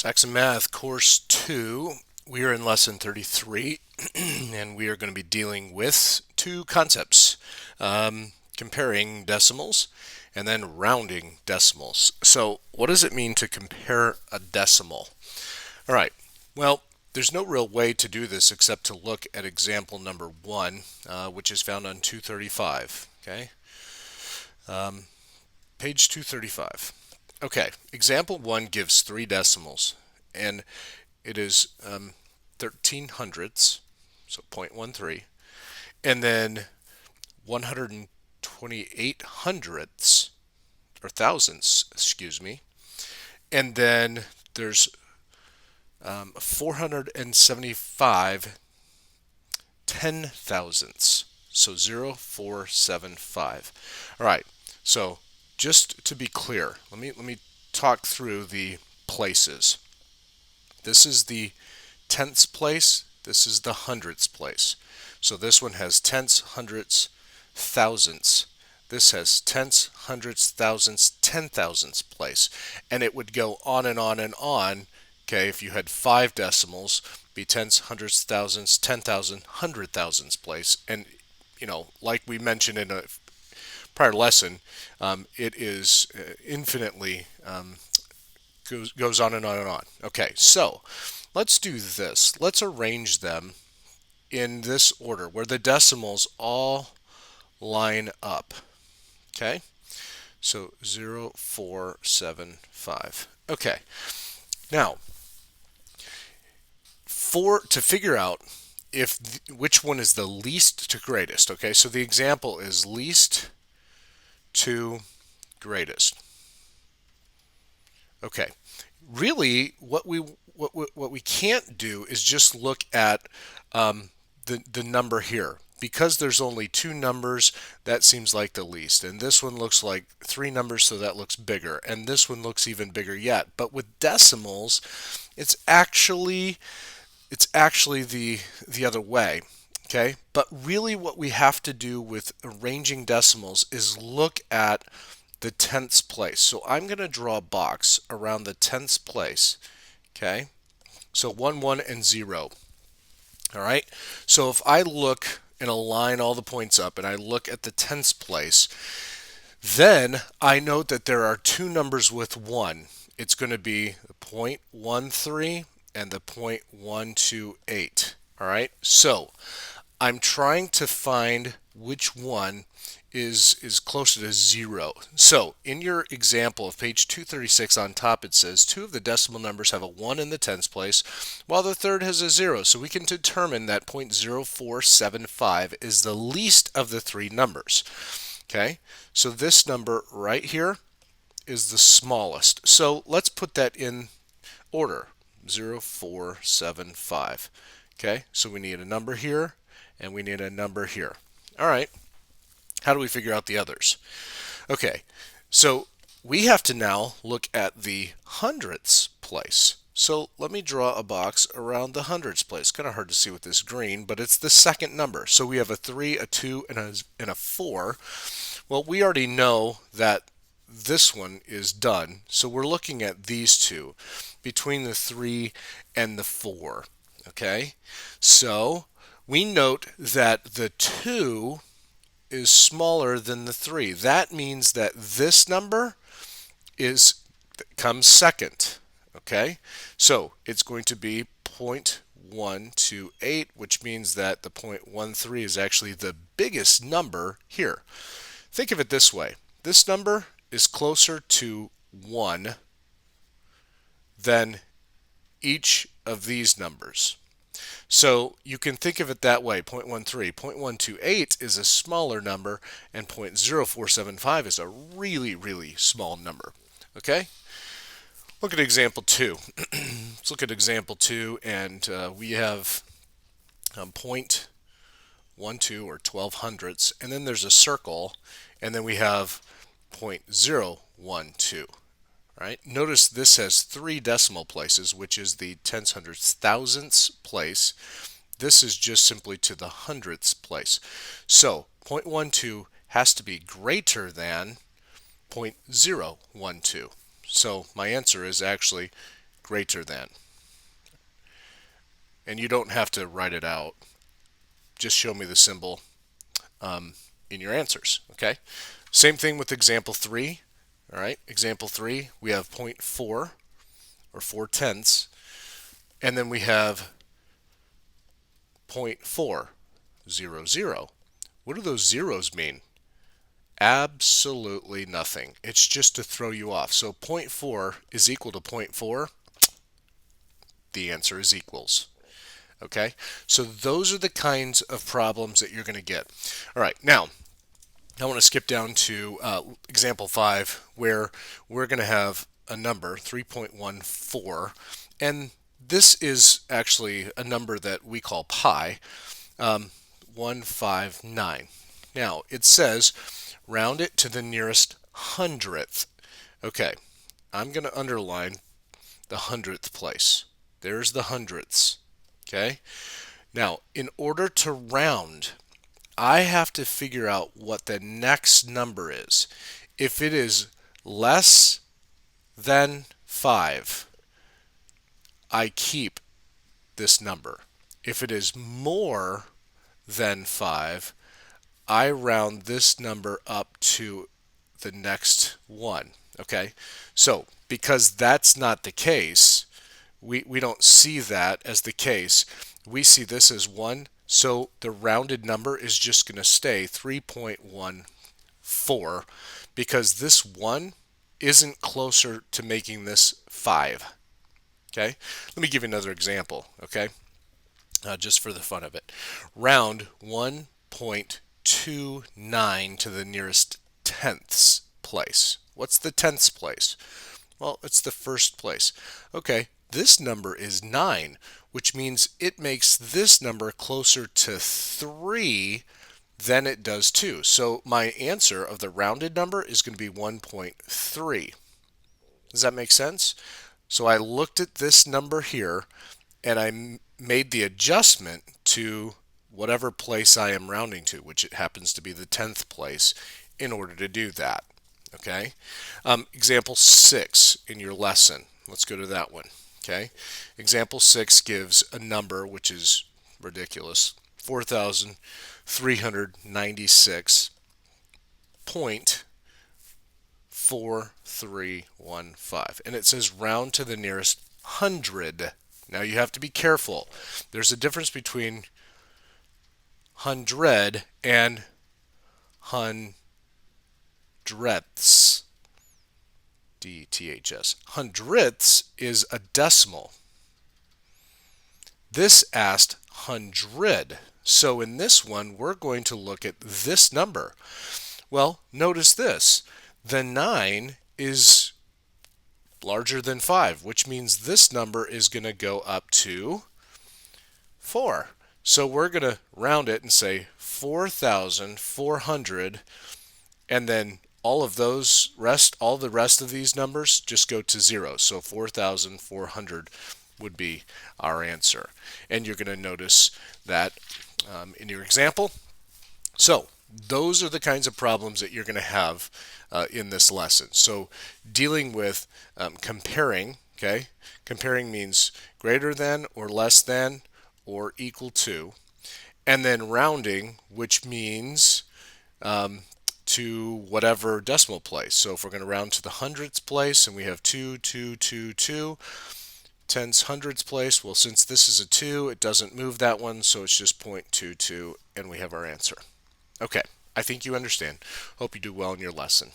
Saxon Math Course 2. We are in Lesson 33, and we are going to be dealing with two concepts, comparing decimals and then rounding decimals. So what does it mean to compare a decimal? All right, well, there's no real way to do this except to look at example number 1, which is found on 235, okay? Page 235. Okay, example 1 gives 3 decimals, and it is 13 hundredths, so 0.13, and then 128 hundredths, or thousandths, excuse me, and then there's 475 ten thousandths, so 0.475. All right, so just to be clear, let me talk through the places. This is the tenths place, this is the hundredths place. So this one has tenths, hundredths, thousandths. This has tenths, hundredths, thousandths, ten thousandths place. And it would go on and on and on. Okay, if you had 5 decimals, be tenths, hundredths, thousandths, 10,000, hundred thousandths place. And, like we mentioned in a prior lesson, it is infinitely goes on and on and on. Okay, so let's do this. Let's arrange them in this order where the decimals all line up. Okay, so 0.475. Okay, now to figure out which one is the least to greatest. Okay, so the example is least to greatest. Okay, really, what we can't do is just look at the number here. Because there's only 2 numbers, that seems like the least. And this one looks like 3 numbers, so that looks bigger. And this one looks even bigger yet. But with decimals, it's actually the other way. Okay? But really what we have to do with arranging decimals is look at the tenths place. So I'm going to draw a box around the tenths place. Okay? So 1, 1, and 0. All right? So if I look and align all the points up and I look at the tenths place, then I note that there are 2 numbers with 1. It's going to be the 0.13 and the 0.128. All right? So I'm trying to find which one is closer to 0. So in your example of page 236 on top, it says 2 of the decimal numbers have a 1 in the tens place, while the third has a 0. So we can determine that 0.0475 is the least of the 3 numbers. Okay, so this number right here is the smallest. So let's put that in order, 0.475. Okay, so we need a number here and we need a number here. All right. How do we figure out the others? Okay, so we have to now look at the hundredths place. So let me draw a box around the hundredths place. Kind of hard to see with this green, but it's the second number. So we have a 3, a 2, and a 4. Well, we already know that this one is done. So we're looking at these two, between the 3 and the 4. Okay, so we note that the 2 is smaller than the 3. That means that this number comes second. Okay, so it's going to be 0.128, which means that the 0.13 is actually the biggest number here. Think of it this way. This number is closer to 1 than each of these numbers. So you can think of it that way, 0.13. 0.128 is a smaller number, and 0.0475 is a really, really small number. Okay? Look at example 2. Let's look at example 2, and we have 0.12 or 12 hundredths, and then there's a circle, and then we have 0.012. Right? Notice this has 3 decimal places, which is the tenths, hundredths, thousandths place. This is just simply to the hundredths place. So 0.12 has to be greater than 0.012. So my answer is actually greater than. And you don't have to write it out. Just show me the symbol in your answers, okay? Same thing with example 3. All right, example 3, we have 0.4 or 4 tenths, and then we have 0.400. What do those zeros mean? Absolutely nothing. It's just to throw you off. So 0.4 is equal to 0.4. The answer is equals. Okay, so those are the kinds of problems that you're going to get. All right, now I want to skip down to example 5, where we're going to have a number 3.14, and this is actually a number that we call pi, 159. Now it says round it to the nearest hundredth. Okay, I'm going to underline the hundredth place. There's the hundredths. Okay, now in order to round, I have to figure out what the next number is. If it is less than 5, I keep this number. If it is more than 5, I round this number up to the next one. Okay, so because that's not the case, we don't see that as the case. We see this as 1, so the rounded number is just going to stay 3.14 because this 1 isn't closer to making this 5. Okay, let me give you another example, okay, just for the fun of it. Round 1.29 to the nearest tenths place. What's the tenths place? Well, it's the first place. Okay, this number is 9, which means it makes this number closer to 3 than it does 2. So my answer of the rounded number is going to be 1.3. Does that make sense? So I looked at this number here and I made the adjustment to whatever place I am rounding to, which it happens to be the 10th place, in order to do that. Okay. Example 6 in your lesson. Let's go to that one. Okay. Example 6 gives a number which is ridiculous. 4,396.4315. And it says round to the nearest hundred. Now you have to be careful. There's a difference between hundred and hundredths. D-T-H-S. Hundredths is a decimal. This asked hundred. So in this one, we're going to look at this number. Well, notice this. The 9 is larger than 5, which means this number is going to go up to 4. So we're going to round it and say 4,400, and then all the rest of these numbers just go to 0. So 4,400 would be our answer. And you're going to notice that in your example. So those are the kinds of problems that you're going to have in this lesson. So dealing with comparing, okay? Comparing means greater than or less than or equal to. And then rounding, which means to whatever decimal place. So if we're going to round to the hundredths place and we have 2, 2, 2, 2, tenths hundredths place, well, since this is a 2, it doesn't move that one, so it's just 0.22, and we have our answer. Okay, I think you understand. Hope you do well in your lesson.